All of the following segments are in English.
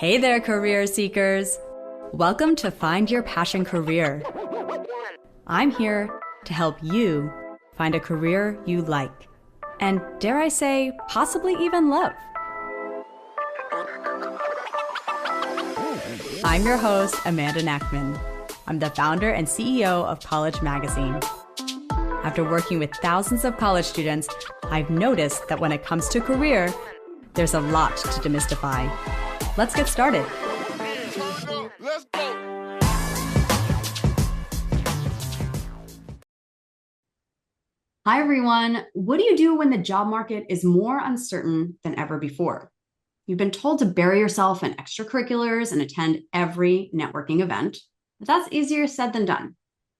Hey there, career seekers. Welcome to Find Your Passion Career. I'm here to help you find a career you like, and dare I say, possibly even love. I'm your host, Amanda Nachman. I'm the founder and CEO of College Magazine. After working with thousands of college students, I've noticed that when it comes to career, there's a lot to demystify. Let's get started. Let's go. Hi, everyone. What do you do when the job market is more uncertain than ever before? You've been told to bury yourself in extracurriculars and attend every networking event, but that's easier said than done.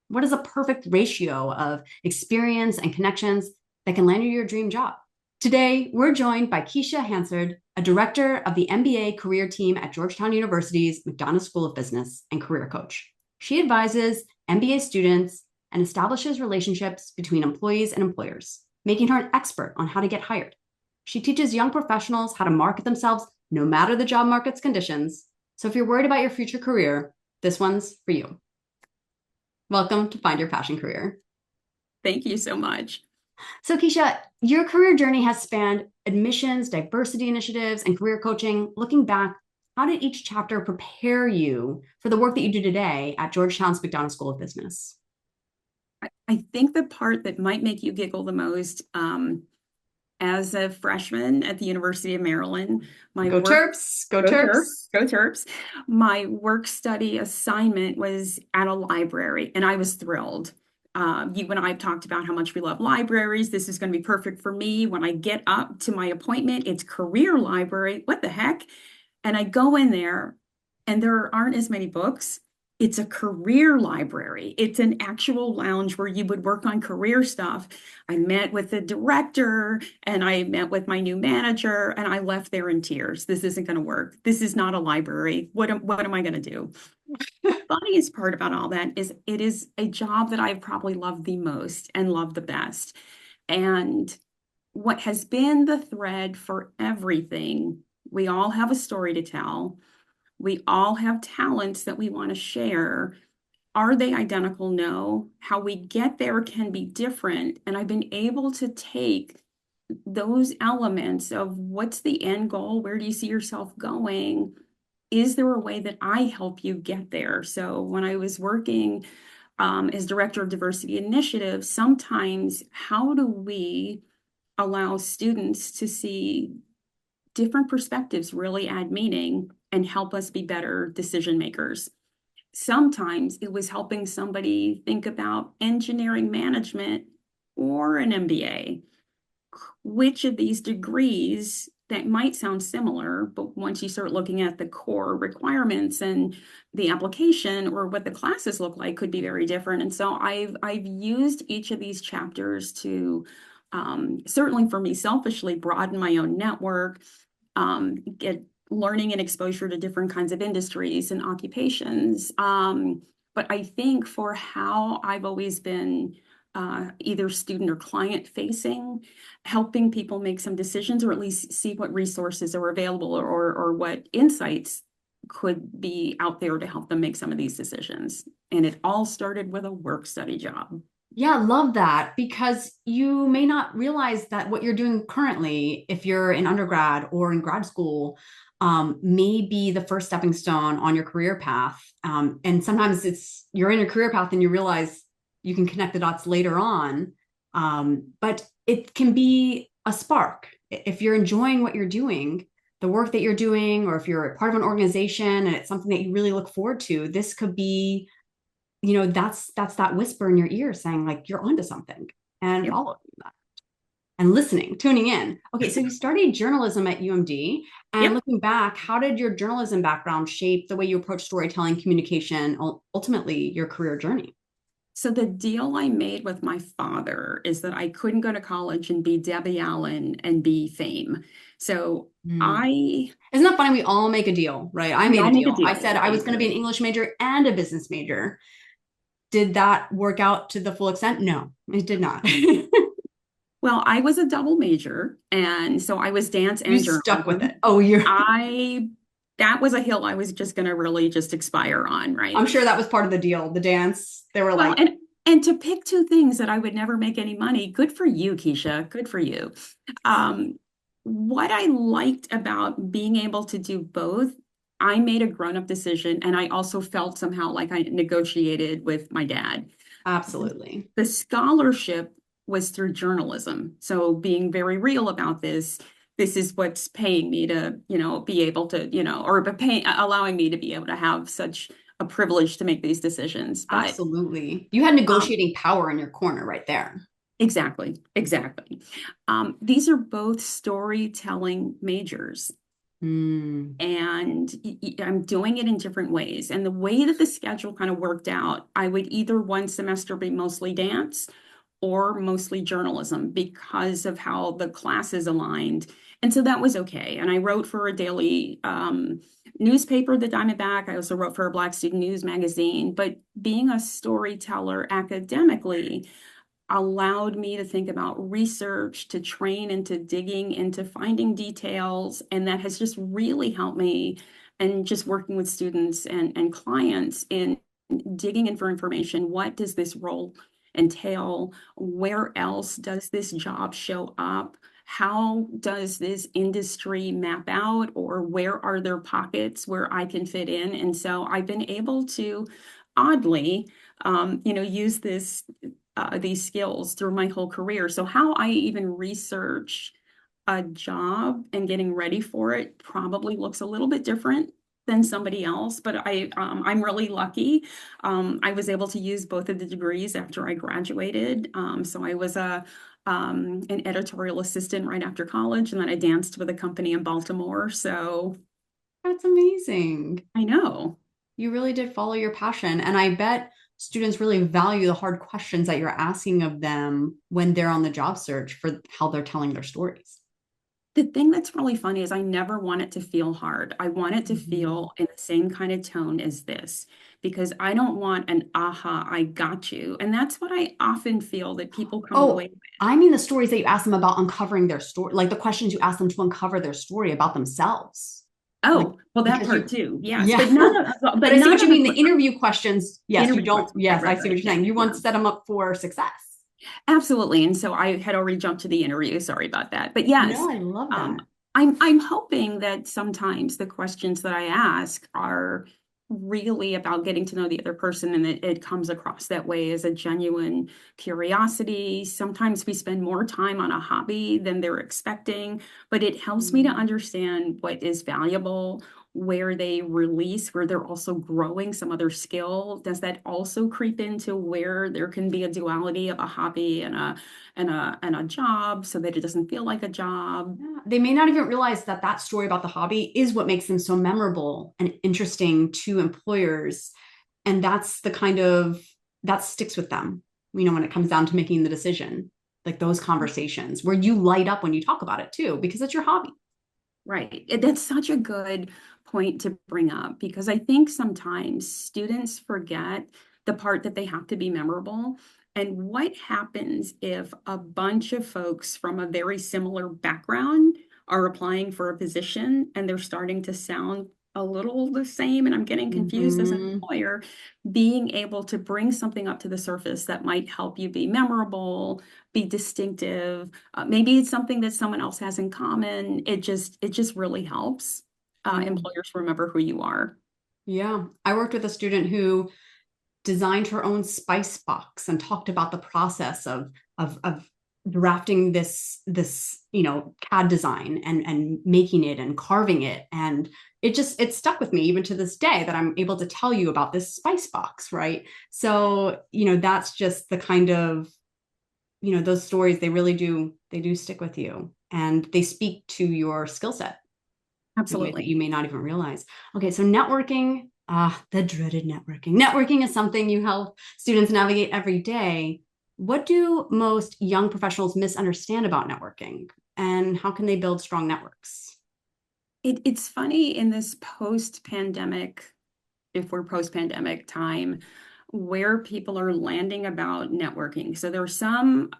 What is a perfect ratio of experience and connections that can land you your dream job? Today, we're joined by Kecia Hansard, a director of the MBA career team at Georgetown University's McDonough School of Business and career coach. She advises MBA students and establishes relationships between employees and employers, making her an expert on how to get hired. She teaches young professionals how to market themselves no matter the job market's conditions. So if you're worried about your future career, this one's for you. Welcome to Find Your Passion Career. Thank you so much. So Kecia, your career journey has spanned admissions, diversity initiatives, and career coaching. Looking back, how did each chapter prepare you for the work that you do today at Georgetown's McDonough School of Business? I think the part that might make you giggle the most, as a freshman at the University of Maryland, Go Terps. My work study assignment was at a library, and I was thrilled. You and I have talked about how much we love libraries. This is going to be perfect for me. When I get up to my appointment, it's career library. What the heck? And I go in there, and there aren't as many books. It's a career library. It's an actual lounge where you would work on career stuff. I met with the director and I met with my new manager, and I left there in tears. This isn't going to work. This is not a library. What am I going to do? The funniest part about all that is it is a job that I've probably loved the most and loved the best. And what has been the thread for everything, we all have a story to tell. We all have talents that we want to share. Are they identical? No. How we get there can be different. And I've been able to take those elements of what's the end goal? Where do you see yourself going? Is there a way that I help you get there? So when I was working as director of diversity initiatives, sometimes how do we allow students to see different perspectives really add meaning and help us be better decision makers? Sometimes it was helping somebody think about engineering management or an MBA. Which of these degrees that might sound similar, but once you start looking at the core requirements and the application or what the classes look like could be very different. And so I've used each of these chapters to certainly for me selfishly broaden my own network, get learning and exposure to different kinds of industries and occupations. But I think for how I've always been either student or client facing, helping people make some decisions or at least see what resources are available or what insights could be out there to help them make some of these decisions. And it all started with a work study job. Yeah, love that, because you may not realize that what you're doing currently, if you're in undergrad or in grad school, may be the first stepping stone on your career path. And sometimes you're in your career path and you realize you can connect the dots later on. But it can be a spark. If you're enjoying what you're doing, the work that you're doing, or if you're part of an organization and it's something that you really look forward to, this could be, that's that whisper in your ear saying like, you're onto something, and following that and listening, tuning in. Okay. So you studied journalism at UMD, and looking back, how did your journalism background shape the way you approach storytelling, communication, ultimately your career journey? So the deal I made with my father is that I couldn't go to college and be Debbie Allen and be fame. So Isn't that funny? We all make a deal, right? I made a deal. I said I was going to be an English major and a business major. Did that work out to the full extent? No, it did not. Well, I was a double major, and so I was dance and journalism. Stuck with it. I that was a hill I was just going to really just expire on, I'm right? sure that was part of the deal, the dance. They were Well, like, and to pick two things that I would never make any money, good for you, Kecia. Good for you. Um, what I liked about being able to do both, I made a grown-up decision, and I also felt somehow like I negotiated with my dad. absolutely. The scholarship was through journalism. So being very real about this is what's paying me to, be able to, or allowing me to be able to have such a privilege to make these decisions. But Absolutely. You had um, negotiating power in your corner right there. exactly, exactly. These are both storytelling majors. Mm. And I'm doing it in different ways. And the way that the schedule kind of worked out, I would either one semester be mostly dance or mostly journalism because of how the classes aligned. And so that was okay. And I wrote for a daily newspaper, the Diamondback. I also wrote for a Black Student News magazine. But being a storyteller academically, allowed me to think about research, to train into digging, into finding details. And that has just really helped me and just working with students and clients in digging in for information. What does this role entail? Where else does this job show up? How does this industry map out, or where are there pockets where I can fit in? And so I've been able to oddly, use these skills through my whole career. So how I even research a job and getting ready for it probably looks a little bit different than somebody else, but I'm really lucky. I was able to use both of the degrees after I graduated. So I was an editorial assistant right after college, and then I danced with a company in Baltimore. So That's amazing. I know. You really did follow your passion. And I bet students really value the hard questions that you're asking of them when they're on the job search for how they're telling their stories. The thing that's really funny is I never want it to feel hard. I want it to Mhm. feel in the same kind of tone as this because I don't want an aha, I got you. And that's what I often feel that people come away Oh, with. I mean the stories that you ask them about uncovering their story, like the questions you ask them to uncover their story about themselves. Like, Oh, well, that because part you, too. Yes, yeah. but none of But but I see none what you of the mean. The interview questions, yes, you interview don't. questions. Right, Yes, I right, see what right. you're Yeah, saying. You want yeah. to set them up for success. Absolutely. And so I had already jumped to the interview. Sorry about that. But No, yes, I love um, that. I'm hoping that sometimes the questions that I ask are really about getting to know the other person and it comes across that way as a genuine curiosity. Sometimes we spend more time on a hobby than they're expecting, but it helps me to Mm. understand what is valuable, where they release, where they're also growing some other skill. Does that also creep into where there can be a duality of a hobby and a job so that it doesn't feel like a job? Yeah. They may not even realize that that story about the hobby is what makes them so memorable and interesting to employers. And that's the kind of that sticks with them, when it comes down to making the decision, like those conversations where you light up when you talk about it too, because it's your hobby. Right. That's such a good point to bring up because I think sometimes students forget the part that they have to be memorable. And what happens if a bunch of folks from a very similar background are applying for a position and they're starting to sound a little the same and I'm getting confused as an Mm-hmm. employer, being able to bring something up to the surface that might help you be memorable, be distinctive. Maybe it's something that someone else has in common. It just really helps Yeah. employers remember who you are. Yeah. I worked with a student who designed her own spice box and talked about the process of drafting this CAD design and making it and carving it. And it stuck with me even to this day that I'm able to tell you about this spice box, right? So, that's just the kind of, those stories, they do stick with you and they speak to your skill set in ways that Absolutely. you may not even realize. Okay, so networking, the dreaded networking. Networking is something you help students navigate every day. What do most young professionals misunderstand about networking, and how can they build strong networks? It's funny in this post-pandemic, if we're post-pandemic time, where people are landing about networking. So there are some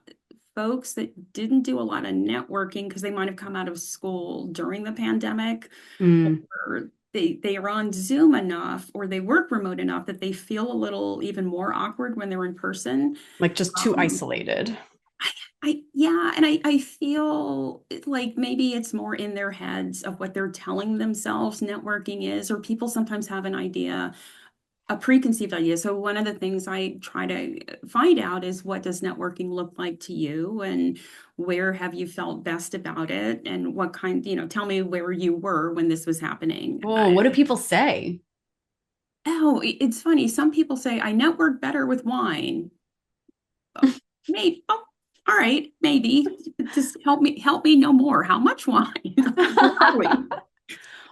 folks that didn't do a lot of networking because they might have come out of school during the pandemic Mm, they are on Zoom enough or they work remote enough that they feel a little even more awkward when they're in person. Like just too Um, isolated. yeah, and I feel like maybe it's more in their heads of what they're telling themselves networking is, or people sometimes have an idea, a preconceived idea. So one of the things I try to find out is, what does networking look like to you, and where have you felt best about it, and what kind, tell me where you were when this was happening. Oh, what do people say? Oh, it's funny. Some people say I network better with wine. Oh, maybe. Oh, all right, maybe. Just help me know more. How much wine? Gladly.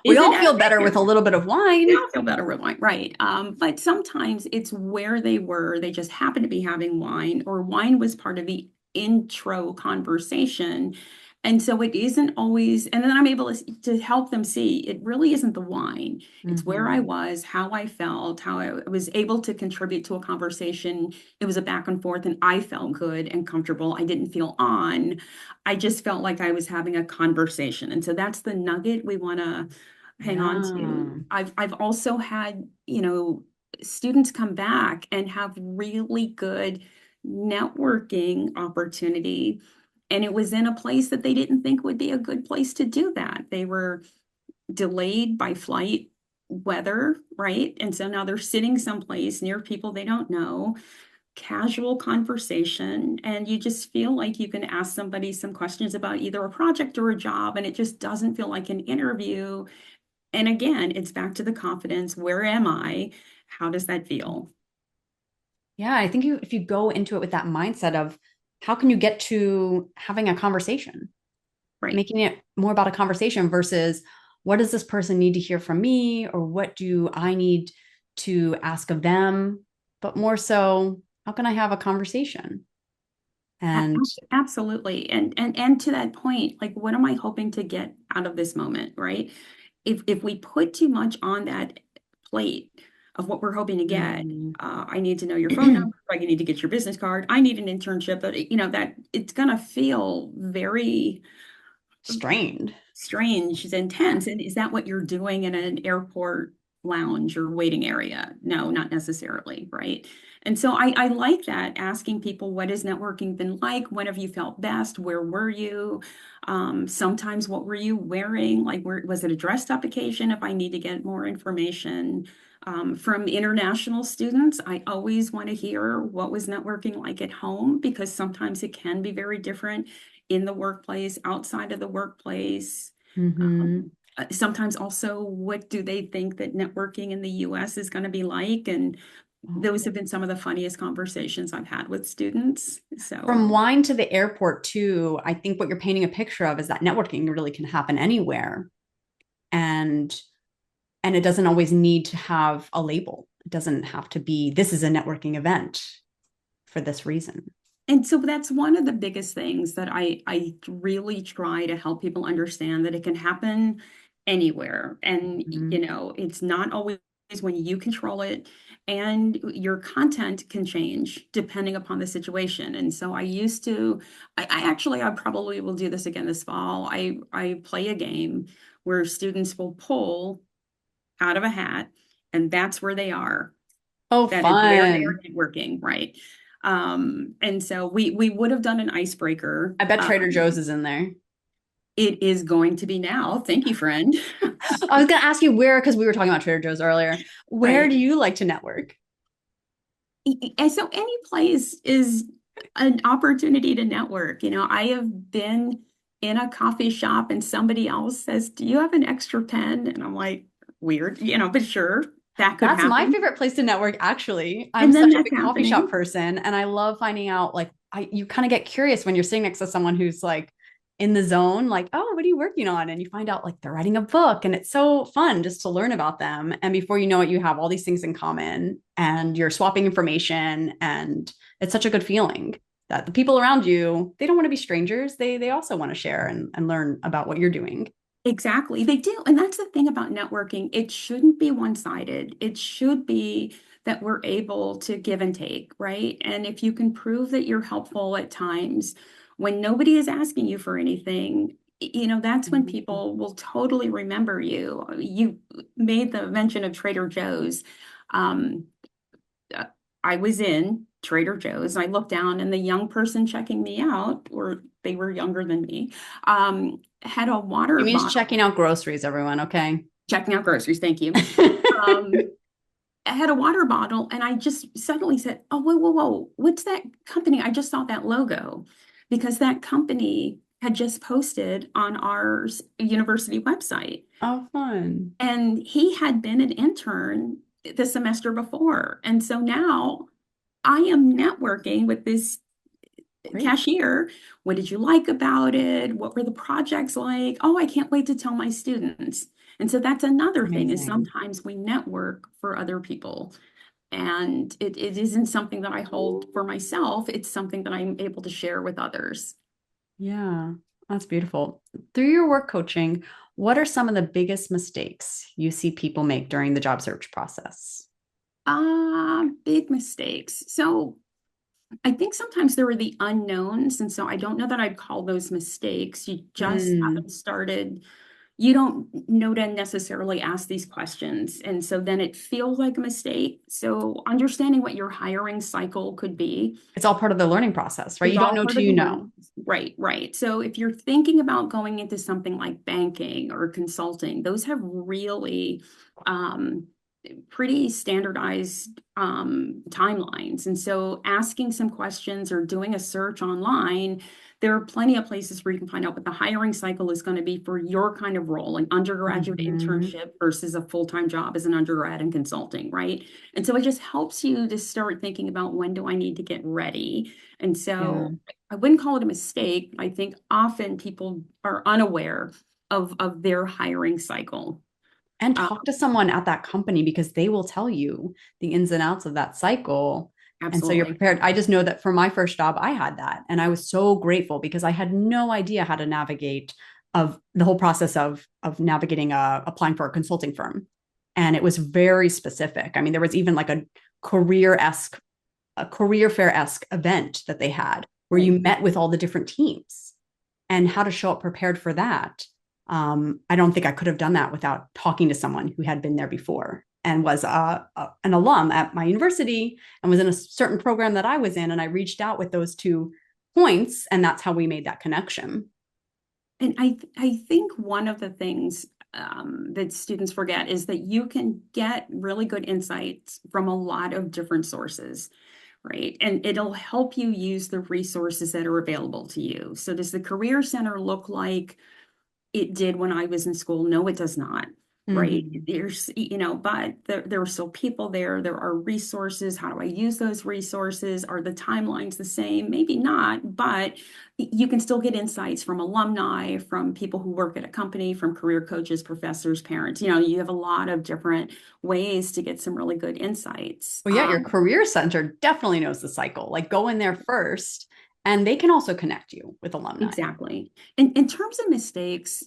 We Is it all at feel a better with a vineyard? little bit of They wine. all feel better with wine, right? But sometimes it's where they were. They just happened to be having wine, or wine was part of the intro conversation. And so it isn't always, and then I'm able to help them see it really isn't the wine. It's where I Mm-hmm. was, how I felt, how I was able to contribute to a conversation. It was a back and forth, and I felt good and comfortable. I didn't feel on. I just felt like I was having a conversation. And so that's the nugget we want to hang on to. Yeah. I've also had, students come back and have really good networking opportunity. And it was in a place that they didn't think would be a good place to do that. They were delayed by flight weather, right? And so now they're sitting someplace near people they don't know, casual conversation, and you just feel like you can ask somebody some questions about either a project or a job, and it just doesn't feel like an interview. And again, it's back to the confidence. Where am I? How does that feel? Yeah, I think if you go into it with that mindset of how can you get to having a conversation, Right. making it more about a conversation versus what does this person need to hear from me or what do I need to ask of them, but more so, how can I have a conversation? And Absolutely. And to that point, like, what am I hoping to get out of this moment, right? If we put too much on that plate of what we're hoping to get, mm, I need to know your phone number, I need to get your business card, I need an internship, but that it's gonna feel very strained. strange, it's intense. And is that what you're doing in an airport lounge or waiting area? No, not necessarily, right? And so I like that, asking people, what has networking been like? When have you felt best? Where were you? Sometimes, what were you wearing? Like, was it a dressed up occasion? If I need to get more information. From international students, I always want to hear what was networking like at home, because sometimes it can be very different in the workplace, outside of the workplace. Mm-hmm. Sometimes also, what do they think that networking in the US is going to be like? And those have been some of the funniest conversations I've had with students. From So, wine to the airport, too, I think what you're painting a picture of is that networking really can happen anywhere. And and it doesn't always need to have a label. It doesn't have to be this is a networking event for this reason. and so that's one of the biggest things that I really try to help people understand, that it can happen anywhere. And, Mm-hmm. it's not always when you control it, and your content can change depending upon the situation. And so I used to, I probably will do this again this fall. I play a game where students will pull out of a hat, and that's where they are. Oh, That is where they are fun. networking, right? And so we would have done an icebreaker. I bet Trader Joe's is in there. It is going to be now. Thank you, friend. I was going to ask you where, because we were talking about Trader Joe's earlier. Where Right. do you like to network? And so any place is an opportunity to network. I have been in a coffee shop and somebody else says, "Do you have an extra pen?" And I'm like, weird, but sure, that could That's my happen. favorite place to network, actually. I'm And then such a that's big coffee shop happening. person, and I love finding out, like, you kind of get curious when you're sitting next to someone who's like in the zone, like, oh, what are you working on? And you find out like they're writing a book, and it's so fun just to learn about them. And before you know it, you have all these things in common and you're swapping information, and it's such a good feeling that the people around you, they don't want to be strangers. They also want to share and learn about what you're doing. Exactly. They do. And that's the thing about networking. It shouldn't be one-sided. It should be that we're able to give and take, right? And if you can prove that you're helpful at times when nobody is asking you for anything, that's when Mhm. people will totally remember you. You made the mention of Trader Joe's. Um, uh, I was in Trader Joe's and I looked down and the young person checking me out, or they were younger than me, had a She water means bottle, checking out groceries, everyone. Okay. checking out groceries, thank you. Um, I had a water bottle and I just suddenly said, "Oh, whoa, whoa, whoa, what's that company? I just saw that logo," because that company had just posted on our university website. Oh, fun. And he had been an intern the semester before. And so now I am networking with this Great. cashier. What did you like about it? What were the projects like? Oh, I can't wait to tell my students. And so that's another thing is Amazing. sometimes we network for other people. And it isn't something that I hold for myself. It's something that I'm able to share with others. Yeah, that's beautiful. Through your work coaching, what are some of the biggest mistakes you see people make during the job search process? Big mistakes. So I think sometimes there were the unknowns. And so I don't know that I'd call those mistakes. You just Mm, haven't started, you don't know to necessarily ask these questions. And so then it feels like a mistake. So understanding what your hiring cycle could be it's all part of the learning process, right? is You don't all know part till of the you know. learning. Right, right. So if you're thinking about going into something like banking or consulting, those have really um, pretty standardized timelines. And so asking some questions or doing a search online, there are plenty of places where you can find out what the hiring cycle is going to be for your kind of role, an undergraduate Mhm. internship versus a full-time job as an undergrad in consulting, right? And so it just helps you to start thinking about when do I need to get ready. And Yeah. so I wouldn't call it a mistake. I think often people are unaware of their hiring cycle. And Uh, talk to someone at that company because they will tell you the ins and outs of that cycle. And so you're Absolutely. prepared. I just know that for my first job, I had that. And I was so grateful because I had no idea how to navigate of the whole process of navigating applying for a consulting firm. And it was very specific. I mean, there was even like a career fair-esque event that they had where Right. you met with all the different teams and how to show up prepared for that. I don't think I could have done that without talking to someone who had been there before and was an alum at my university and was in a certain program that I was in. And I reached out with those 2 points, and that's how we made that connection. And I think one of the things that students forget is that you can get really good insights from a lot of different sources, right? And it'll help you use the resources that are available to you. So does the Career Center look like it did when I was in school? No, it does not. Right. Mm-hmm. But there are still people there. There are resources. How do I use those resources? Are the timelines the same? Maybe not, but you can still get insights from alumni, from people who work at a company, from career coaches, professors, parents. You have a lot of different ways to get some really good insights. Well, yeah, your career center definitely knows the cycle. Like go in there first, and they can also connect you with alumni. Exactly. In terms of mistakes,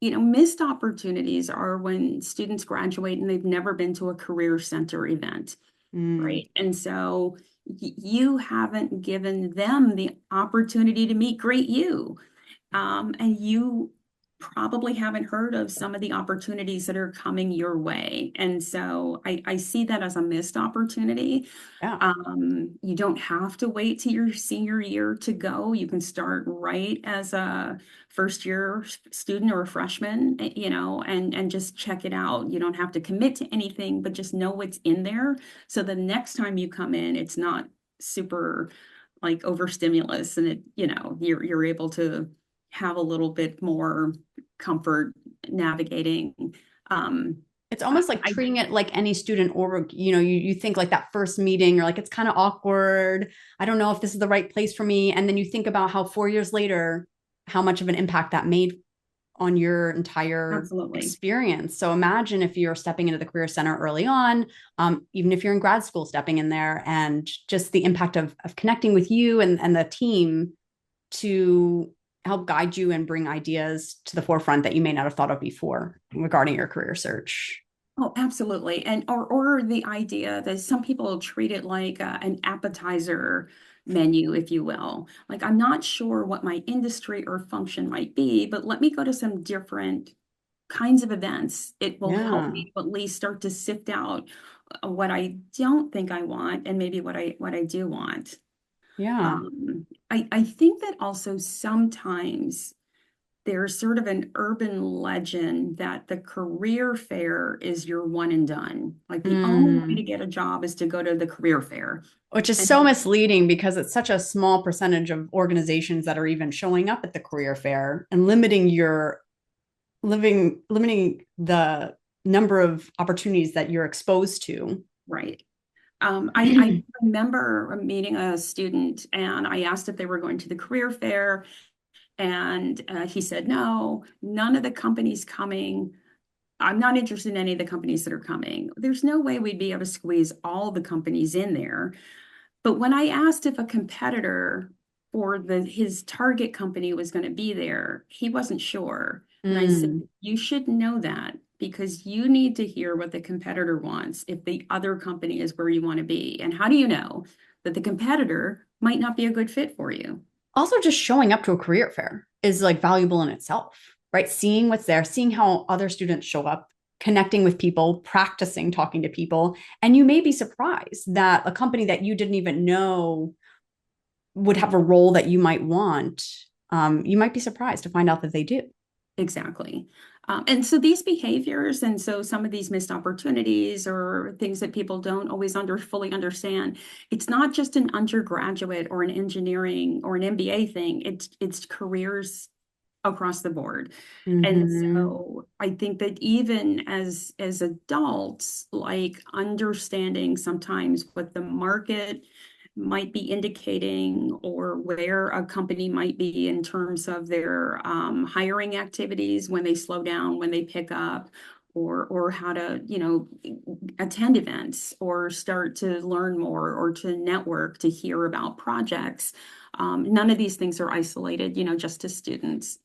missed opportunities are when students graduate and they've never been to a career center event, Mm, right? And so you haven't given them the opportunity to meet great you. And you probably haven't heard of some of the opportunities that are coming your way. And so I see that as a missed opportunity. yeah. You don't have to wait till your senior year to go. You can start right as a first year student or a freshman, and just check it out. You don't have to commit to anything, but just know what's in there. So the next time you come in, it's not super like overstimulus and you're able to have a little bit more comfort navigating. Um, It's almost like I treating it like any student or, you think like that first meeting, you're like, it's kind of awkward. I don't know if this is the right place for me. And then you think about how 4 years later, how much of an impact that made on your entire Absolutely. experience. So imagine if you're stepping into the Career Center early on, even if you're in grad school, stepping in there and just the impact of connecting with you and the team to help guide you and bring ideas to the forefront that you may not have thought of before regarding your career search. Oh, absolutely. And or the idea that some people treat it like an appetizer menu, if you will. Like, I'm not sure what my industry or function might be, but let me go to some different kinds of events. It will help Yeah. me to at least start to sift out what I don't think I want and maybe what I do want. Yeah. I think that also sometimes there's sort of an urban legend that the career fair is your one and done. Like the only way to Mm. get a job is to go to the career fair. Which is so And misleading because it's such a small percentage of organizations that are even showing up at the career fair and limiting the number of opportunities that you're exposed to. right. I remember meeting a student and I asked if they were going to the career fair, and he said, no, none of the companies coming. I'm not interested in any of the companies that are coming. There's no way we'd be able to squeeze all the companies in there. But when I asked if a competitor for his target company was going to be there, he wasn't sure. And I said, Mm. you should know that because you need to hear what the competitor wants if the other company is where you want to be. And how do you know that the competitor might not be a good fit for you? Also, just showing up to a career fair is like valuable in itself, right? Seeing what's there, seeing how other students show up, connecting with people, practicing talking to people. And you may be surprised that a company that you didn't even know would have a role that you might want. You might be surprised to find out that they do. Exactly. And so these behaviors, and so some of these missed opportunities or things that people don't always fully understand, it's not just an undergraduate or an engineering or an MBA thing. It's careers across the board. And Mm-hmm. so I think that even as adults, like understanding sometimes what the market might be indicating or where a company might be in terms of their hiring activities when they slow down, when they pick up, or how to, attend events or start to learn more or to network to hear about projects. None of these things are isolated, just to students.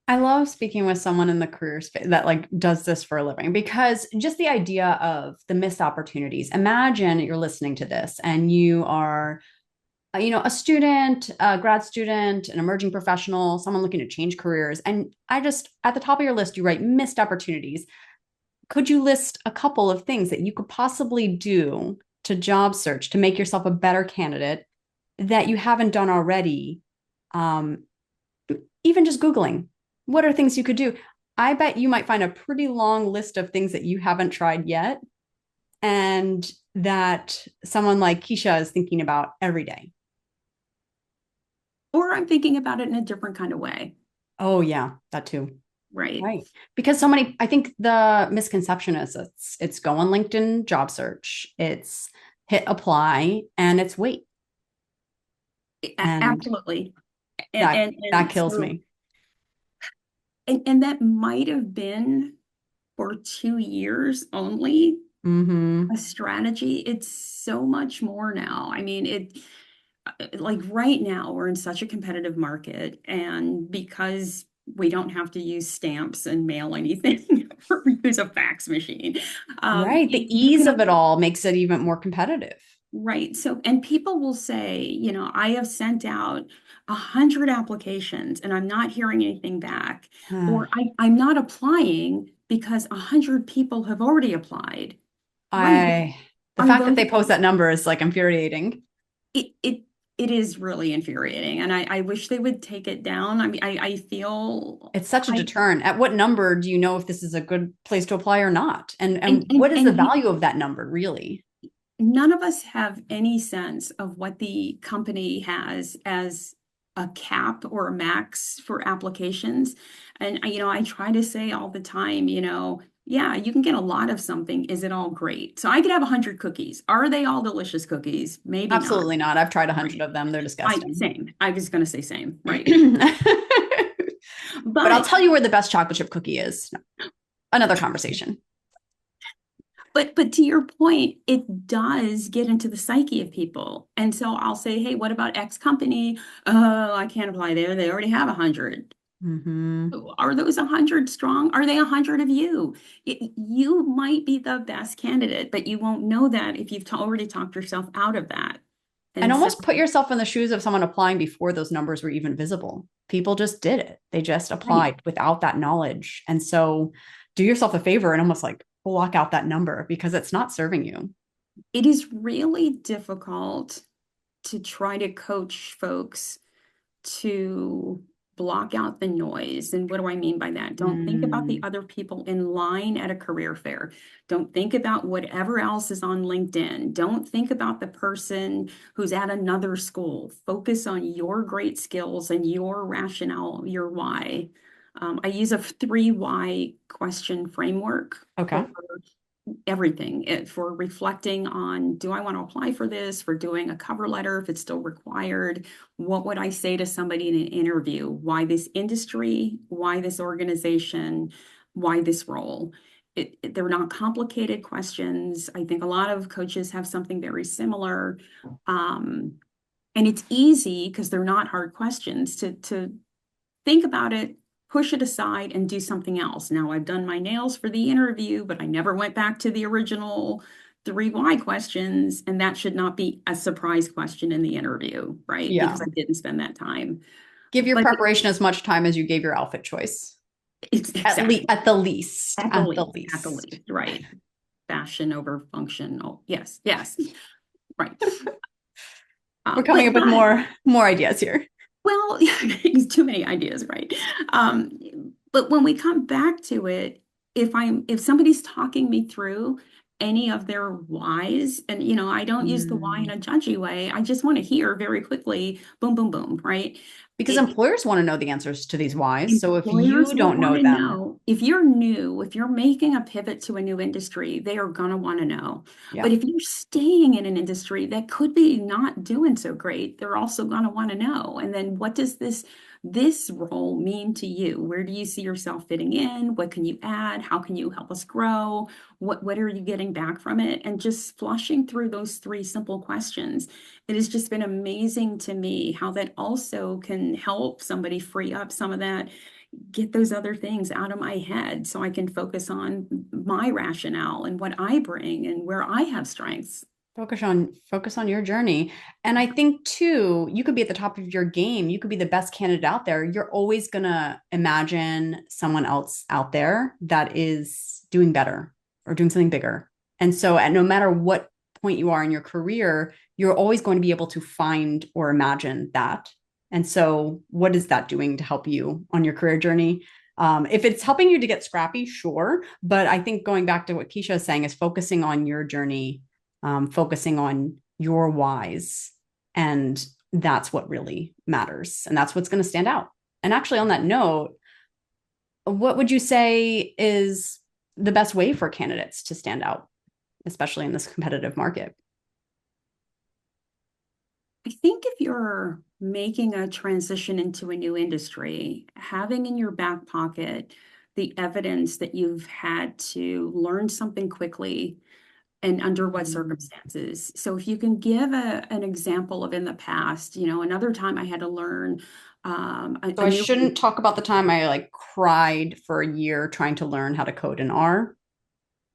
I love speaking with someone in the career space that like does this for a living because just the idea of the missed opportunities. Imagine you're listening to this and you are, a student, a grad student, an emerging professional, someone looking to change careers. And I just, at the top of your list, you write missed opportunities. Could you list a couple of things that you could possibly do to job search to make yourself a better candidate that you haven't done already? Um, Even just Googling, what are things you could do? I bet you might find a pretty long list of things that you haven't tried yet and that someone like Kecia is thinking about every day. Or I'm thinking about it in a different kind of way, Oh, yeah, that too. right? Right. Because so many, I think the misconception is it's go on LinkedIn job search, it's hit apply and it's wait. And Absolutely. And that and that and kills so me. and that might have been for 2 years only Mm-hmm. a strategy. It's so much more now. I mean, like right now we're in such a competitive market, and because we don't have to use stamps and mail anything or use a fax machine, Right. The you ease can. of it all makes it even more competitive. Right. So, and people will say, I have sent out 100 applications and I'm not hearing anything back, or I'm not applying because 100 people have already applied. Right. I the Are fact that those, they post that number is like infuriating. it, it, it is really infuriating. And I wish they would take it down. I mean, I feel It's such a I, deterrent. At what number do you know if this is a good place to apply or not? And and, what is the and value of that number really? none of us have any sense of what the company has as a cap or a max for applications. And, I try to say all the time, yeah, you can get a lot of something. Is it all great? So I could have 100 cookies. Are they all delicious cookies? Maybe not. Absolutely not. I've tried 100 Right. of them. They're I disgusting. same. I was going to say same. Right. But I'll But tell you where the best chocolate chip cookie is. Another conversation. But to your point, it does get into the psyche of people. And so I'll say, hey, what about X company? Oh, I can't apply there. They already have 100. Mm-hmm. Are those 100 strong? Are they 100 of you? You might be the best candidate, but you won't know that if you've already talked yourself out of that. And And so almost put yourself in the shoes of someone applying before those numbers were even visible. People just did it. They just right, applied without that knowledge. And so do yourself a favor and almost like block out that number because it's not serving you. it is really difficult to try to coach folks to block out the noise. And what do I mean by that? Don't think about the Mm, other people in line at a career fair. Don't think about whatever else is on LinkedIn. Don't think about the person who's at another school. Focus on your great skills and your rationale, your why. I use a three why question framework okay. for everything for reflecting on, do I want to apply for this, for doing a cover letter if it's still required? What would I say to somebody in an interview? Why this industry? Why this organization? Why this role? They're not complicated questions. I think a lot of coaches have something very similar. And it's easy because they're not hard questions to think about it, push it aside, and do something else. Now, I've done my nails for the interview, but I never went back to the original three why questions, and that should not be a surprise question in the interview, right? Yeah. Because I didn't spend that time. Give your But preparation as much time as you gave your outfit choice. it's exactly At the least. At the at the least. least, right? Fashion over function. Oh, yes, yes, right. We're coming But up with not more ideas here. Well, it's too many ideas, right? Um, but when we come back to it, if somebody's talking me through any of their whys, and I don't use the why in Mm. a judgy way, I just want to hear very quickly, boom, boom, boom, right? Because It, employers want to know the answers to these whys. So if you Employers will don't want know to them, know if you're new, if you're making a pivot to a new industry, they are going to want to know. yeah. But if you're staying in an industry that could be not doing so great, they're also going to want to know. And then what does this role mean to you? Where do you see yourself fitting in? What can you add? How can you help us grow? What are you getting back from it? And just flushing through those three simple questions. It has just been amazing to me how that also can help somebody free up some of that, get those other things out of my head so I can focus on my rationale and what I bring and where I have strengths. Focus on your journey. And I think too, you could be at the top of your game. You could be the best candidate out there. You're always gonna imagine someone else out there that is doing better or doing something bigger. And so at no matter what point you are in your career, you're always going to be able to find or imagine that. And so what is that doing to help you on your career journey? If it's helping you to get scrappy, sure. But I think going back to what Kecia is saying is focusing on your journey, focusing on your whys. And that's what really matters. And that's what's going to stand out. And actually, on that note, what would you say is the best way for candidates to stand out, especially in this competitive market? I think if you're making a transition into a new industry, having in your back pocket the evidence that you've had to learn something quickly and under what Mm. circumstances. So if you can give an example of in the past, another time I had to learn So a I new. shouldn't talk about the time I like cried for a year trying to learn how to code in R.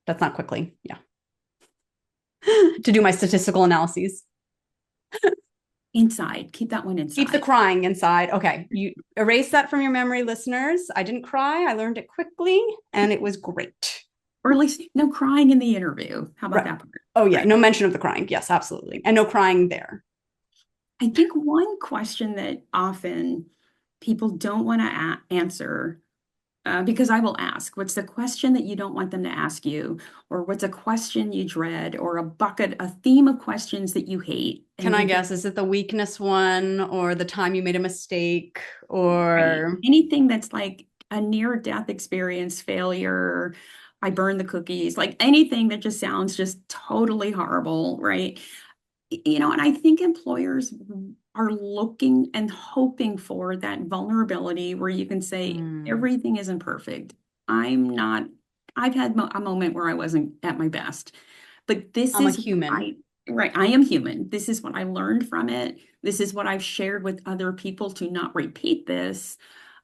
That's not quickly. Yeah. To do my statistical analyses. Inside. Keep that one Keep the inside. crying inside. Okay. You erase that from your memory, listeners. I didn't cry. I learned it quickly and it was great. Or at least no crying in the interview. How about Right. that part? Oh, yeah. Right. No mention of the crying. Yes, absolutely. And no crying there. I think one question that often people don't want to answer, because I will ask, what's the question that you don't want them to ask you? Or what's a question you dread? Or a theme of questions that you hate? Can And I you think, guess? Is it the weakness one or the time you made a mistake right, or anything that's like a near-death experience, failure, I burned the cookies, like anything that just sounds just totally horrible, right? And I think employers are looking and hoping for that vulnerability where you can say, hmm, everything isn't perfect. I'm not, I've had a moment where I wasn't at my best, but this I'm a is what human? right, I am human. This is what I learned from it. This is what I've shared with other people to not repeat this.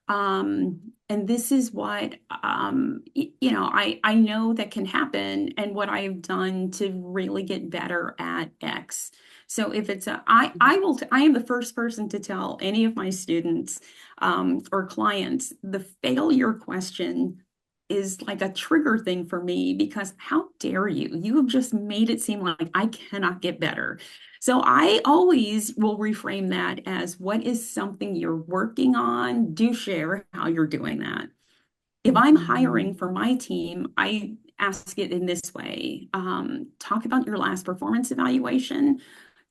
And this is what I know that can happen and what I've done to really get better at X. So if it's I am the first person to tell any of my students or clients, the failure question is like a trigger thing for me because how dare you? You have just made it seem like I cannot get better. So I always will reframe that as what is something you're working on? Do share how you're doing that. If I'm hiring Mhm. for my team, I ask it in this way. Talk about your last performance evaluation.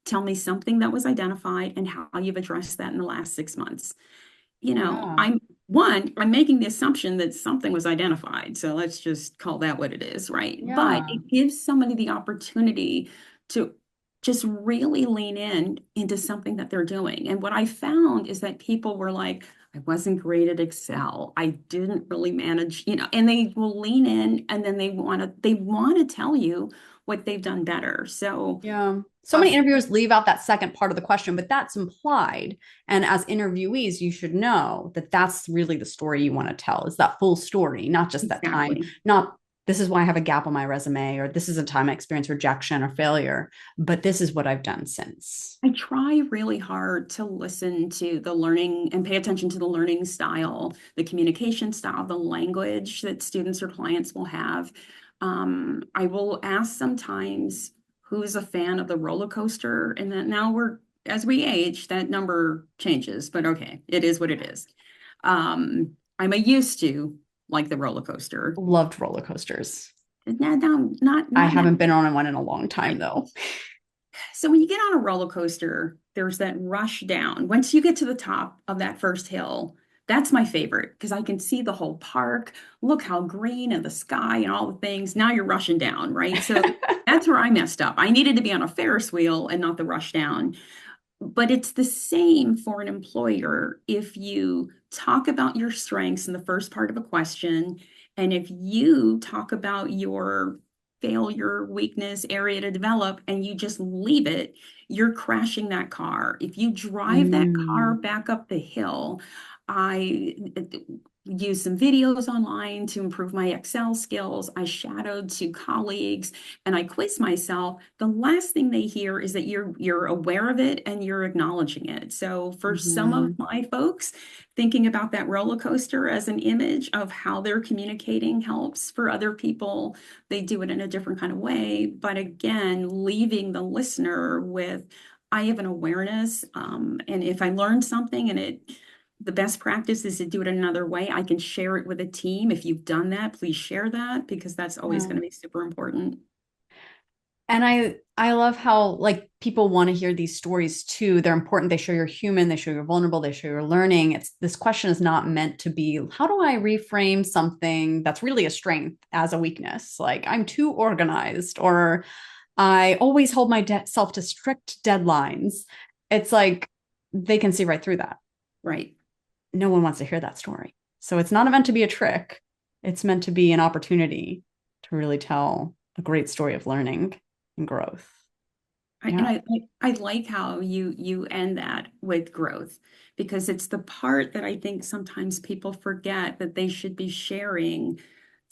Tell me something that was identified and how you've addressed that in the last 6 months. Yeah. I'm making the assumption that something was identified. So let's just call that what it is, right? But Yeah. it gives somebody the opportunity to just really lean in into something that they're doing. And what I found is that people were like, I wasn't great at Excel. I didn't really manage, and they will lean in and then they want to tell you what they've done better. So Yeah. So uh, many interviewers leave out that second part of the question, but that's implied. And as interviewees, you should know that that's really the story you want to tell is that full story, not just that time, exactly. not this is why I have a gap on my resume, or this is a time I experienced rejection or failure, but this is what I've done since. I try really hard to listen to the learning and pay attention to the learning style, the communication style, the language that students or clients will have. I will ask sometimes who's a fan of the roller coaster, and then now as we age, that number changes, but okay, it is what it is. I'm a used to like the roller coaster. Loved roller coasters. Not I now. haven't been on one in a long time, Right. though. So when you get on a roller coaster, there's that rush down. Once you get to the top of that first hill, that's my favorite because I can see the whole park. Look how green and the sky and all the things. Now you're rushing down, right? So that's where I messed up. I needed to be on a Ferris wheel and not the rush down. But it's the same for an employer if you talk about your strengths in the first part of a question, and if you talk about your failure, weakness, area to develop, and you just leave it, you're crashing that car. If you drive that car Mm. back up the hill, I use some videos online to improve my Excel skills. I shadowed to colleagues and I quiz myself. The last thing they hear is that you're aware of it and you're acknowledging it. So for some of Mhm. my folks, thinking about that roller coaster as an image of how they're communicating helps. For other people, they do it in a different kind of way. But again, leaving the listener with, I have an awareness, and if I learn something and the best practice is to do it another way. I can share it with a team. If you've done that, please share that because that's always Yeah. going to be super important. And I love how like people want to hear these stories too. They're important. They show you're human, they show you're vulnerable, they show you're learning. It's this question is not meant to be how do I reframe something that's really a strength as a weakness? Like I'm too organized or I always hold myself to strict deadlines. It's like they can see right through that. Right. No one wants to hear that story. So it's not meant to be a trick. It's meant to be an opportunity to really tell a great story of learning and growth. And Yeah. I like how you end that with growth because it's the part that I think sometimes people forget that they should be sharing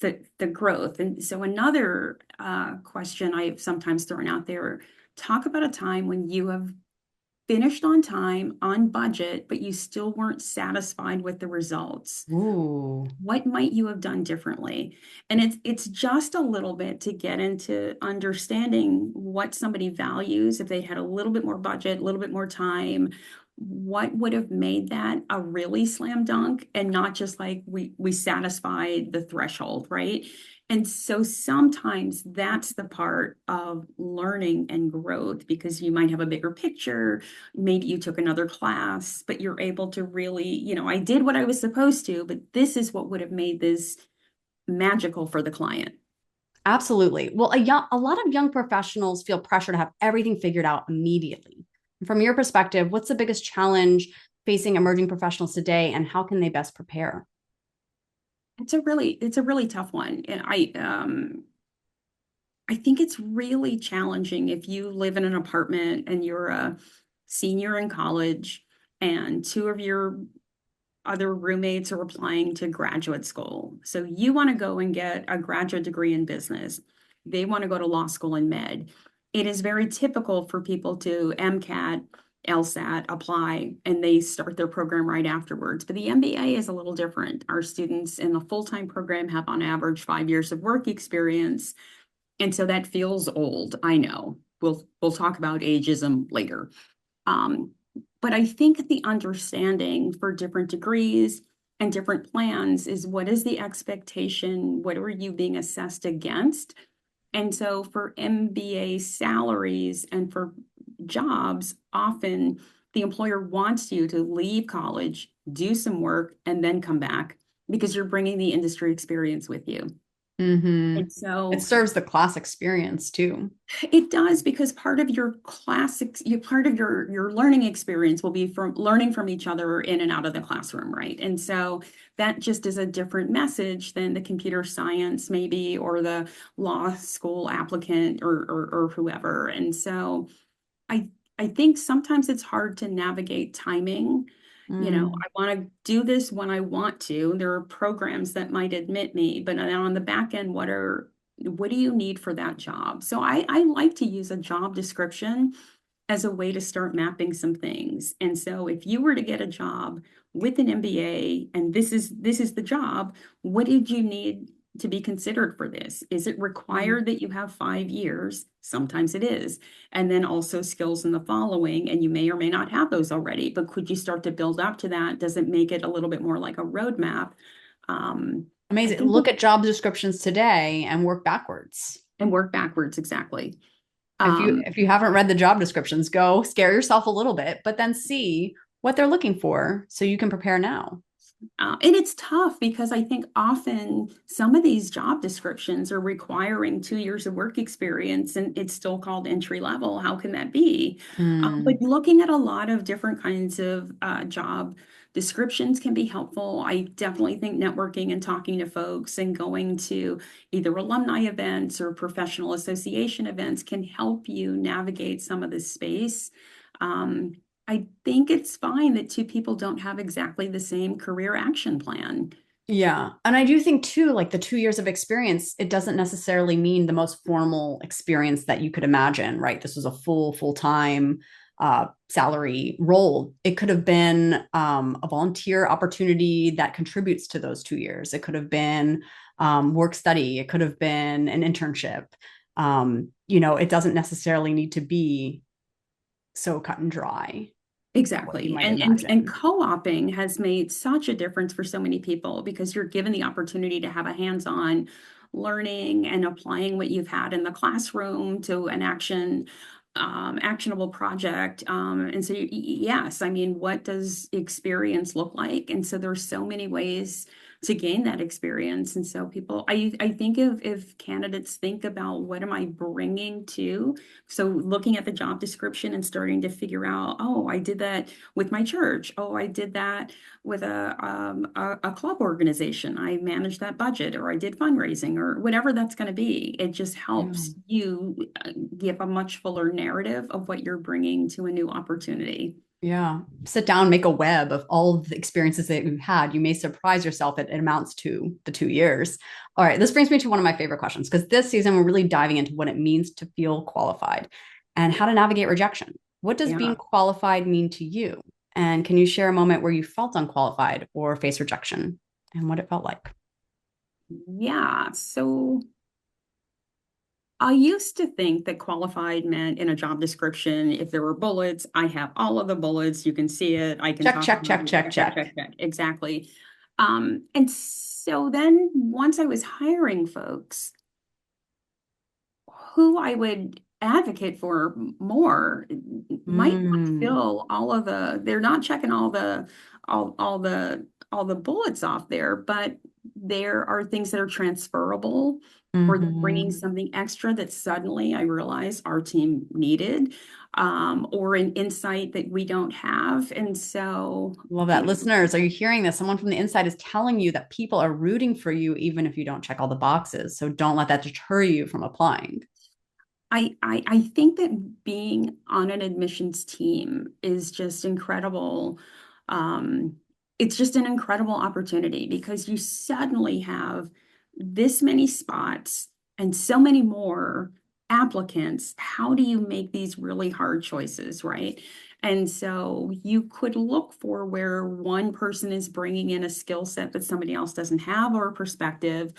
the growth. And so another question I've sometimes thrown out there, talk about a time when you have finished on time, on budget, but you still weren't satisfied with the results. Ooh. What might you have done differently? And it's just a little bit to get into understanding what somebody values. If they had a little bit more budget, a little bit more time, what would have made that a really slam dunk and not just like we satisfied the threshold, right? And so sometimes that's the part of learning and growth because you might have a bigger picture. Maybe you took another class, but you're able to really, I did what I was supposed to, but this is what would have made this magical for the client. Absolutely. Well, a lot of young professionals feel pressure to have everything figured out immediately. From your perspective, what's the biggest challenge facing emerging professionals today and how can they best prepare? It's a really tough one. And I think it's really challenging if you live in an apartment and you're a senior in college and two of your other roommates are applying to graduate school. So you want to go and get a graduate degree in business. They want to go to law school in med. it is very typical for people to MCAT, LSAT, apply, and they start their program right afterwards. But the MBA is a little different. Our students in the full-time program have on average 5 years of work experience. And so that feels old. I know. We'll talk about ageism later. Um, but I think the understanding for different degrees and different plans is what is the expectation? What are you being assessed against? And so for MBA salaries and for jobs, often the employer wants you to leave college, do some work, and then come back because you're bringing the industry experience with you. Mm-hmm. And It so serves the class experience too. it does, because part of your classics, part of your learning experience will be from learning from each other in and out of the classroom, right? And so that just is a different message than the computer science maybe, or the law school applicant, or whoever. And so I I think sometimes it's hard to navigate timing. Mm. I want to do this when I want to. There are programs that might admit me, but then on the back end, what do you need for that job? So I like to use a job description as a way to start mapping some things. And so if you were to get a job with an MBA and this is the job, what did you need to be considered for this? Is it Mm. required that you have 5 years? Sometimes it is. And then also skills in the following, and you may or may not have those already, but could you start to build up to that? Does it make it a little bit more like a roadmap? I Amazing. think Look at job descriptions today and work backwards. and work backwards exactly. If you Um, if you haven't read the job descriptions, go scare yourself a little bit, but then see what they're looking for so you can prepare now. And it's tough because I think often some of these job descriptions are requiring 2 years of work experience and it's still called entry level. How can that be? But Mm. looking at a lot of different kinds of job descriptions can be helpful. I definitely think networking and talking to folks and going to either alumni events or professional association events can help you navigate some of this space. Um, I think it's fine that two people don't have exactly the same career action plan. Yeah. And I do think too, like the 2 years of experience, it doesn't necessarily mean the most formal experience that you could imagine, right? This was a full-time salary role. It could have been a volunteer opportunity that contributes to those 2 years. It could have been work study. It could have been an internship. It doesn't necessarily need to be so cut and dry, what you Exactly. might And imagine. co-oping has made such a difference for so many people because you're given the opportunity to have a hands-on learning and applying what you've had in the classroom to an actionable project. And so yes, I mean, what does experience look like? And so there's so many ways to gain that experience. And so I think if candidates think about what am I bringing to, so looking at the job description and starting to figure out, oh, I did that with my church. Oh, I did that with a club organization. I managed that budget, or I did fundraising, or whatever that's going to be. It just Yeah. helps you give a much fuller narrative of what you're bringing to a new opportunity. Yeah. Sit down, make a web of all of the experiences that you've had. You may surprise yourself that it amounts to the 2 years. All right. This brings me to one of my favorite questions because this season we're really diving into what it means to feel qualified and how to navigate rejection. What does being Yeah. qualified mean to you? And can you share a moment where you felt unqualified or faced rejection and what it felt like? Yeah. So I used to think that qualified meant in a job description, if there were bullets, I have all of the bullets. You can see it. I can Check, talk check, about check, it. check, Check, check, check. check, check. Exactly. And so then once I was hiring folks, who I would advocate for more might not Mm, fill they're not checking all the bullets off there, but there are things that are transferable, or they're bringing hmm. something extra that suddenly I realize our team needed, or an insight that we don't have. And so, Love that. Listeners, are you hearing this? Someone from the inside is telling you that people are rooting for you, even if you don't check all the boxes. So don't let that deter you from applying. I think that being on an admissions team is just incredible. Um, it's just an incredible opportunity because you suddenly have this many spots and so many more applicants, how do you make these really hard choices, right? And so you could look for where one person is bringing in a skill set that somebody else doesn't have or a perspective.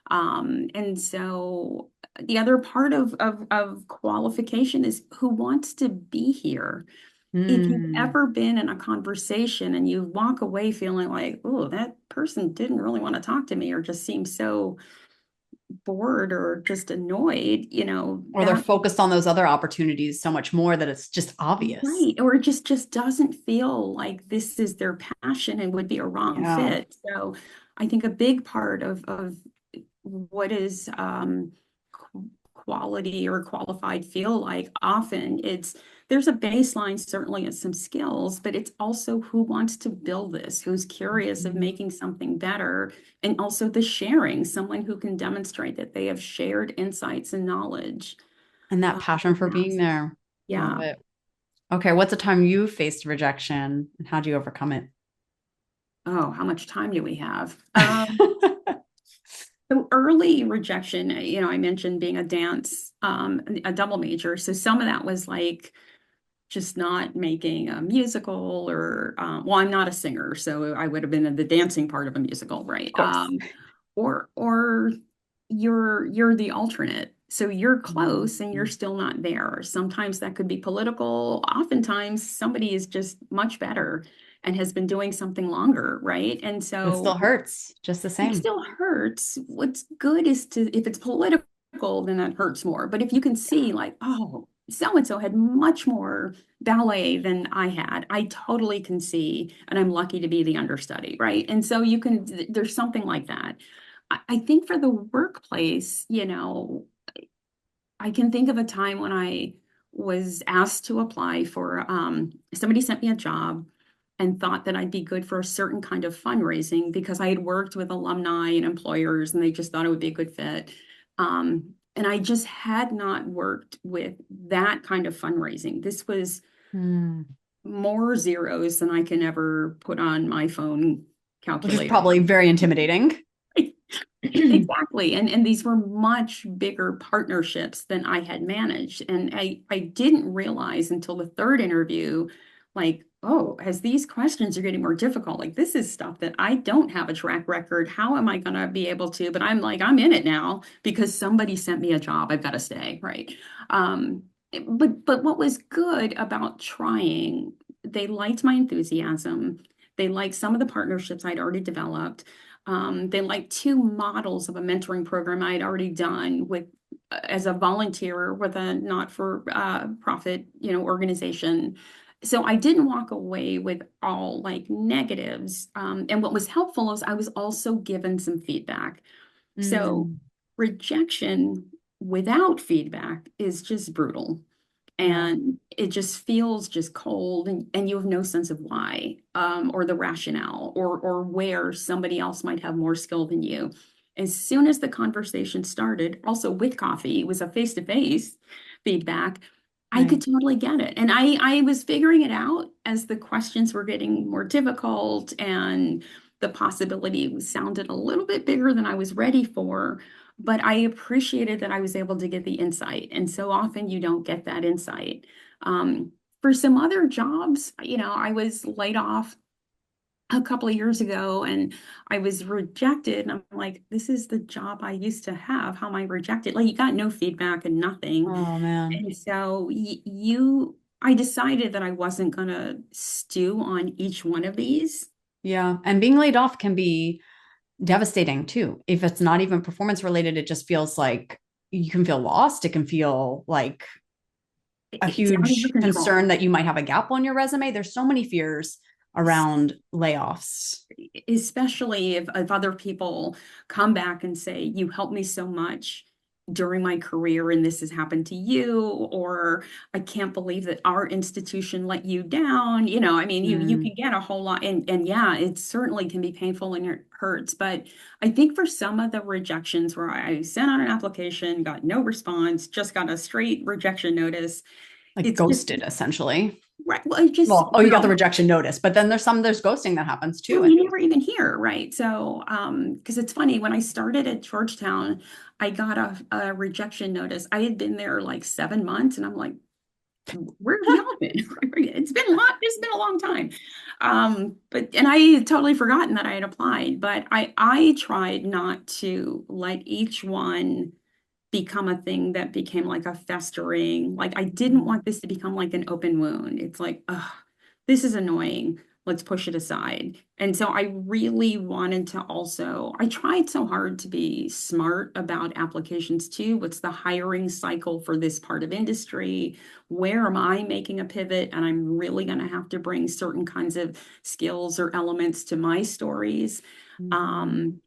And so the other part of qualification is who wants to be here. If you've Mm. ever been in a conversation and you walk away feeling like, oh, that person didn't really want to talk to me or just seems so bored or just annoyed, Or they're that focused on those other opportunities so much more that it's just obvious. right, or it just doesn't feel like this is their passion and would be a wrong Yeah. fit. So I think a big part of what is quality or qualified feel like often it's there's a baseline certainly of some skills, but it's also who wants to build this, who's curious of Mhm. making something better, and also the sharing, someone who can demonstrate that they have shared insights and knowledge. And that passion for being Yes. there. Love Yeah. it. Okay, what's a time you faced rejection and how do you overcome it? Oh, how much time do we have? So early rejection, I mentioned being a dance, a double major. So some of that was like just not making a musical or, well, I'm not a singer, so I would have been in the dancing part of a musical, right? Of course. Or you're the alternate. So you're close and you're Mhm. still not there. Sometimes that could be political. Oftentimes somebody is just much better and has been doing something longer, right? And It still so hurts just the it same. still hurts. What's good is to, if it's political, then that hurts more. But if you can see, like, oh, so and so had much more ballet than I had, I totally can see, and I'm lucky to be the understudy, right? And so you can, there's something like that. I think for the workplace, I can think of a time when I was asked to apply for, somebody sent me a job and thought that I'd be good for a certain kind of fundraising because I had worked with alumni and employers and they just thought it would be a good fit. And I just had not worked with that kind of fundraising. This was Hmm. more zeros than I can ever put on my phone Which is calculator. probably very intimidating. Exactly. And these were much bigger partnerships than I had managed. And I didn't realize until the third interview, like, oh, as these questions are getting more difficult, like this is stuff that I don't have a track record. How am I going to be able to? But I'm like, I'm in it now because somebody sent me a job. I've got to stay, right? Um, but what was good about trying, they liked my enthusiasm. They liked some of the partnerships I'd already developed. They like two models of a mentoring program I had already done with as a volunteer with a not-for-profit, organization. So I didn't walk away with all like negatives. And what was helpful is I was also given some feedback. So Mm. rejection without feedback is just brutal Yeah. and it just feels just cold and you have no sense of why or the rationale or where somebody else might have more skill than you. As soon as the conversation started, also with coffee, it was a face-to-face feedback. I could Right. totally get it. And I was figuring it out as the questions were getting more difficult and the possibility sounded a little bit bigger than I was ready for. But I appreciated that I was able to get the insight. And so often you don't get that insight. For some other jobs, I was laid off a couple of years ago and I was rejected. And I'm like, this is the job I used to have. How am I rejected? Like, you got no feedback and nothing. Oh man. And so I decided that I wasn't going to stew on each one of these. Yeah. And being laid off can be devastating too. If it's not even performance related, it just feels like you can feel lost. It can feel like a It's out of your huge control. concern that you might have a gap on your resume. There's so many fears around layoffs. Especially if other people come back and say, you helped me so much during my career and this has happened to you, or I can't believe that our institution let you down. I mean, you Mm. can get a whole lot and yeah, it certainly can be painful and it hurts. But I think for some of the rejections where I sent out an application, got no response, just got a straight rejection notice, Like It's just ghosted, essentially. right. Well, it just, Well, oh, you got the rejection notice, but then there's ghosting that happens too. well, And you never even hear, right? So, because it's funny, when I started at Georgetown, I got a rejection notice. I had been there like 7 months, and I'm like, where have y'all been? It's been a lot. It's been a long time. And I had totally forgotten that I had applied, but I tried not to let each one become a thing that became like a festering. Like I didn't want this to become like an open wound. It's like, ugh, this is annoying. Let's push it aside. And so I really wanted to also, I tried so hard to be smart about applications too. What's the hiring cycle for this part of industry? Where am I making a pivot? And I'm really going to have to bring certain kinds of skills or elements to my stories. Um,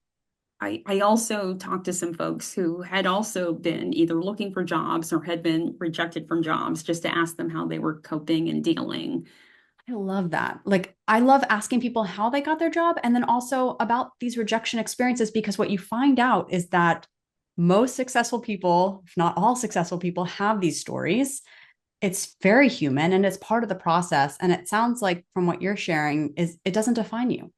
I also talked to some folks who had also been either looking for jobs or had been rejected from jobs just to ask them how they were coping and dealing. I love that. Like, I love asking people how they got their job and then also about these rejection experiences because what you find out is that most successful people, if not all successful people, have these stories. It's very human and it's part of the process. And it sounds like from what you're sharing is it doesn't define you.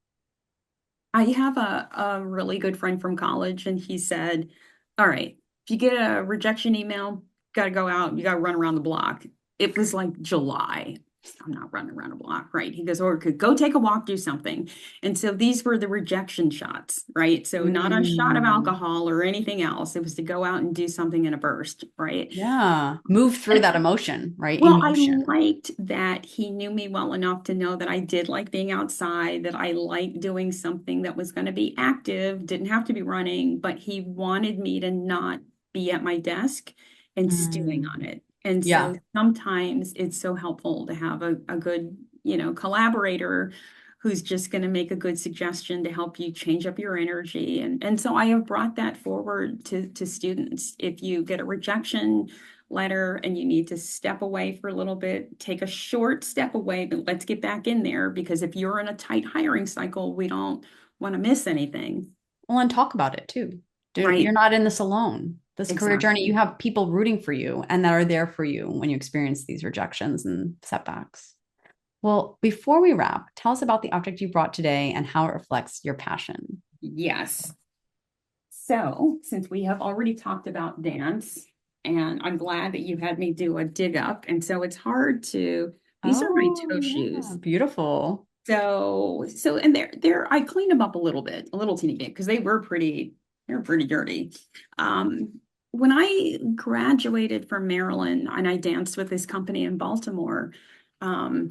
I have a really good friend from college, and he said, all right, if you get a rejection email, got to go out, you got to run around the block. It was like July. I'm not running around a block, right? He goes, or could go take a walk, do something. And so these were the rejection shots, right? So not a shot of Mm, alcohol or anything else. It was to go out and do something in a burst, right? yeah. Move through that emotion, right? Well, I Emotion. liked that he knew me well enough to know that I did like being outside, that I liked doing something that was going to be active, didn't have to be running, but he wanted me to not be at my desk and stewing on Mm, it. And so yeah. sometimes it's so helpful to have a good, collaborator who's just going to make a good suggestion to help you change up your energy. And so I have brought that forward to students. If you get a rejection letter and you need to step away for a little bit, take a short step away, but let's get back in there because if you're in a tight hiring cycle, we don't want to miss anything. Well, and talk about it too. You're Right. not in this alone. This career journey, you Exactly. have people rooting for you and that are there for you when you experience these rejections and setbacks. Well, before we wrap, tell us about the object you brought today and how it reflects your passion. Yes. So, since we have already talked about dance, and I'm glad that you had me do a dig up. And so it's hard to, these are my Oh, toe yeah. shoes. Beautiful. And I cleaned them up a little bit, a little teeny bit, because they were pretty dirty. When I graduated from Maryland and I danced with this company in Baltimore, um,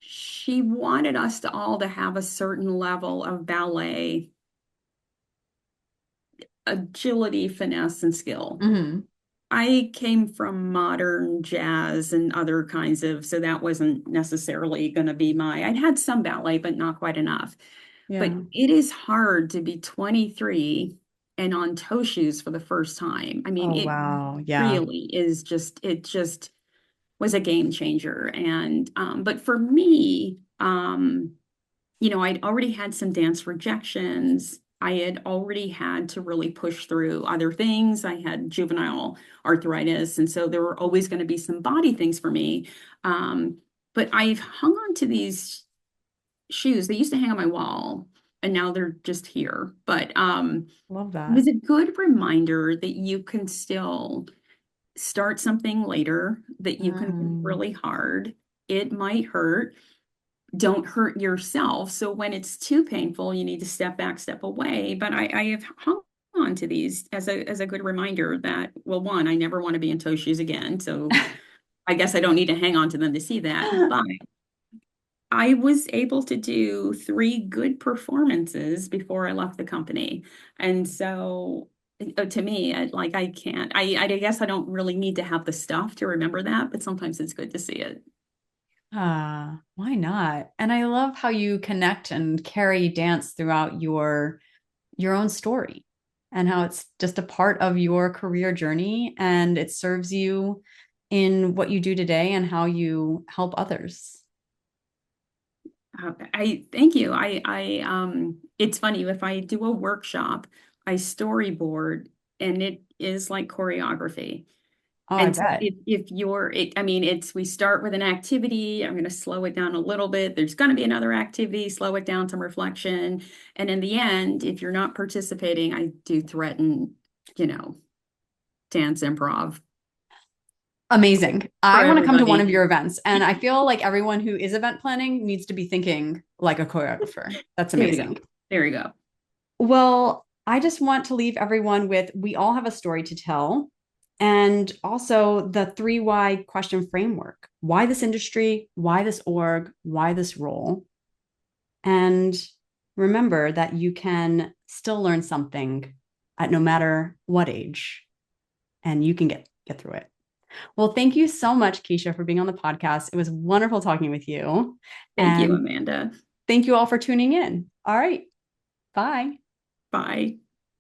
she wanted us to all to have a certain level of ballet agility, finesse, and skill. Hmm. I came from modern jazz and other kinds of, so that wasn't necessarily going to be I'd had some ballet, but not quite enough. But Yeah. it is hard to be 23 and on toe shoes for the first time. I mean, Oh, it wow. Yeah. really is it just was a game changer. And, but for me, I'd already had some dance rejections. I had already had to really push through other things. I had juvenile arthritis, and so there were always going to be some body things for me. Um, but I've hung on to these shoes. They used to hang on my wall, and now they're just here. But Love it that. was a good reminder that you can still start something later, that you can work Mm. really hard. It might hurt, don't hurt yourself. So when it's too painful, you need to step back, step away. But I have hung on to these as a good reminder that, well, one, I never want to be in toe shoes again. So I guess I don't need to hang on to them to see that. But I was able to do three good performances before I left the company. And so to me, like I can't, I guess I don't really need to have the stuff to remember that, but sometimes it's good to see it. Why not? And I love how you connect and carry dance throughout your own story and how it's just a part of your career journey and it serves you in what you do today and how you help others. I thank you. It's funny if I do a workshop, I storyboard and it is like choreography. Oh, I And so bet. if I mean, we start with an activity, I'm going to slow it down a little bit. There's going to be another activity, slow it down, some reflection. And in the end, if you're not participating, I do threaten, dance improv Amazing. for I want to come to one of everybody. your events, and I feel like everyone who is event planning needs to be thinking like a choreographer. That's There you go. amazing. There you go. Well, I just want to leave everyone with we all have a story to tell, and also the 3 why question framework. Why this industry? Why this org? Why this role? And remember that you can still learn something at no matter what age, and you can get through it. Well, thank you so much, Kecia, for being on the podcast. It was wonderful talking with you. Thank you, And Amanda. thank you all for tuning in. All right. Bye. Bye.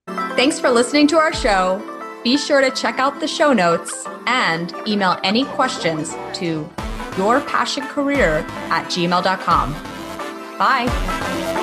Thanks for listening to our show. Be sure to check out the show notes and email any questions to yourpassioncareer@gmail.com. Bye.